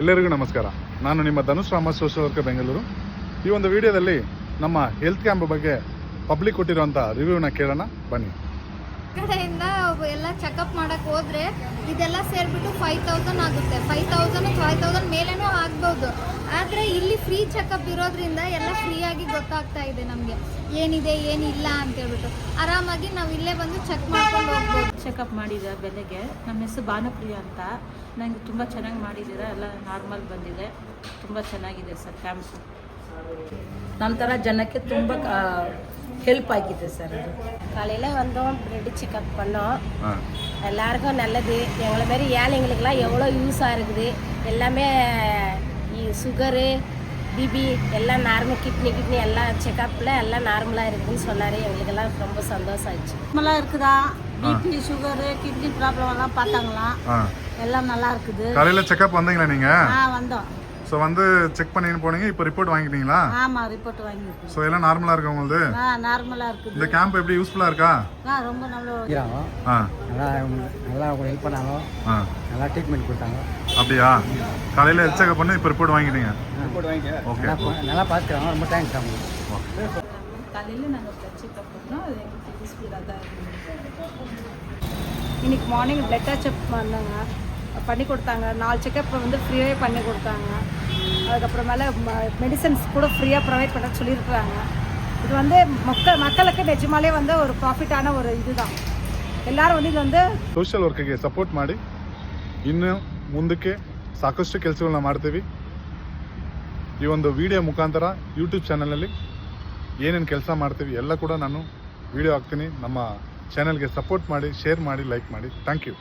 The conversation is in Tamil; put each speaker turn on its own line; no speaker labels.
ಎಲ್ಲರಿಗೂ ನಮಸ್ಕಾರ. ನಾನು ನಿಮ್ಮ ಧನುಷ್ ರಾಮ, ಸೋಷಿಯಲ್ ವರ್ಕರ್ ಬೆಂಗಳೂರು. ಈ ಒಂದು ವಿಡಿಯೋದಲ್ಲಿ ನಮ್ಮ ಹೆಲ್ತ್ ಕ್ಯಾಂಪ್ ಬಗ್ಗೆ ಪಬ್ಲಿಕ್ ಕೊಟ್ಟಿರುವಂಥ ರಿವ್ಯೂನ ಕೇಳೋಣ ಬನ್ನಿ.
ಕಡೆಯಿಂದ ಎಲ್ಲ ಚೆಕಪ್ ಮಾಡಕ್ಕೆ ಹೋದ್ರೆ ಇದೆಲ್ಲ ಸೇರಿಬಿಟ್ಟು 5000 ಆಗುತ್ತೆ. 5000 ಮೇಲೇನೂ ಆಗ್ಬೋದು. ಆದರೆ ಇಲ್ಲಿ ಫ್ರೀ ಚೆಕಪ್ ಇರೋದ್ರಿಂದ ಎಲ್ಲ ಫ್ರೀಯಾಗಿ ಗೊತ್ತಾಗ್ತಾ ಇದೆ ನಮಗೆ ಏನಿದೆ ಏನಿಲ್ಲ ಅಂತೇಳ್ಬಿಟ್ಟು. ಆರಾಮಾಗಿ ನಾವು ಇಲ್ಲೇ ಬಂದು ಚೆಕ್ ಮಾಡ್ಕೊಂಡು ಹೋಗ್ಬೋದು.
ಚೆಕಪ್ ಮಾಡಿದೆ ಬೆಳಗ್ಗೆ. ನಮ್ಮ ಹೆಸರು ಭಾನುಪ್ರಿಯ ಅಂತ. ನನಗೆ ತುಂಬ ಚೆನ್ನಾಗಿ ಮಾಡಿದ್ದೀರಾ, ಎಲ್ಲ ನಾರ್ಮಲ್ ಬಂದಿದೆ. ತುಂಬ ಚೆನ್ನಾಗಿದೆ ಸರ್ ಕ್ಯಾಂಪ್.
ನಂತರ ಜನಕ್ಕೆ ತುಂಬ ஹெல்ப் ஆகிக்குது சார்.
காலையில் வந்தோம், பிளட் செக்அப் பண்ணோம். எல்லாருக்கும் நல்லது. எங்களை மாரி ஏழைங்களுக்கெல்லாம் எவ்வளோ யூஸாக இருக்குது. எல்லாமே சுகரு, பிபி எல்லாம் நார்மல், கிட்னி எல்லாம் செக்கப்பில் எல்லாம் நார்மலாக இருக்குதுன்னு சொன்னார். எங்களுக்கெல்லாம் ரொம்ப சந்தோஷம் ஆச்சு.
நார்மலாக இருக்குதா? பிபி, சுகரு, கிட்னி ப்ராப்ளம் எல்லாம் பார்த்தாங்களாம். எல்லாம் நல்லா இருக்குது.
காலையில் செக்அப் வந்தீங்களா நீங்கள்?
வந்தோம்.
ஸோ வந்து செக் பண்ணின்னு போனீங்க, இப்போ ரிப்போர்ட் வாங்கிட்டீங்களா?
ஆமாம், ரிப்போர்ட் வாங்கியிருக்கோம்.
ஸோ எல்லாம் நார்மலாக இருக்கு உங்களுக்கு?
நார்மலாக இருக்குது.
இந்த கேம்ப் எப்படி யூஸ்ஃபுல்லாக இருக்கா?
ரொம்ப நல்லா
நல்லா ஹெல்ப் பண்ணாங்க, நல்லா ட்ரீட்மெண்ட் கொடுத்தாங்க.
அப்படியா? காலையில் ஹெல்த் செக்அப் பண்ணி இப்போ ரிப்போர்ட் வாங்கிட்டீங்க? ஓகே,
நல்லா பார்த்துக்கிறாங்க. ரொம்ப தேங்க்ஸ் அவங்க.
காலையில் நாங்கள் பிளட் செக்அப் பண்ணோம். அது எங்களுக்கு யூஸ்ஃபுல்லாக தான் இருக்குது.
இன்னைக்கு மார்னிங் பிளட் டெஸ்ட் பண்ணாங்க, பண்ணி கொடுத்தாங்க. 4 செக்கப் வந்து ஃப்ரீயாகவே பண்ணி கொடுத்தாங்க. அதுக்கப்புறமேல மெடிசன்ஸ் கூட ஃப்ரீயாக ப்ரொவைட் பண்ண சொல்லியிருக்கிறாங்க. இது வந்து மக்களுக்கு நிஜமாலே வந்து ஒரு ப்ராஃபிட்டான ஒரு இதுதான். ಎಲ್ಲರೂ ಒಂದು ಇದೊಂದು
ಸೋಷಿಯಲ್ ವರ್ಕ್ಗೆ ಸಪೋರ್ಟ್ ಮಾಡಿ. ಇನ್ನು ಮುಂದಕ್ಕೆ ಸಾಕಷ್ಟು ಕೆಲಸಗಳನ್ನ ಮಾಡ್ತೀವಿ. ಈ ಒಂದು ವಿಡಿಯೋ ಮುಖಾಂತರ ಯೂಟ್ಯೂಬ್ ಚಾನಲಲ್ಲಿ ಏನೇನು ಕೆಲಸ ಮಾಡ್ತೀವಿ ಎಲ್ಲ ಕೂಡ ನಾನು ವಿಡಿಯೋ ಹಾಕ್ತೀನಿ. ನಮ್ಮ ಚಾನಲ್ಗೆ ಸಪೋರ್ಟ್ ಮಾಡಿ, ಶೇರ್ ಮಾಡಿ, ಲೈಕ್ ಮಾಡಿ. Thank you.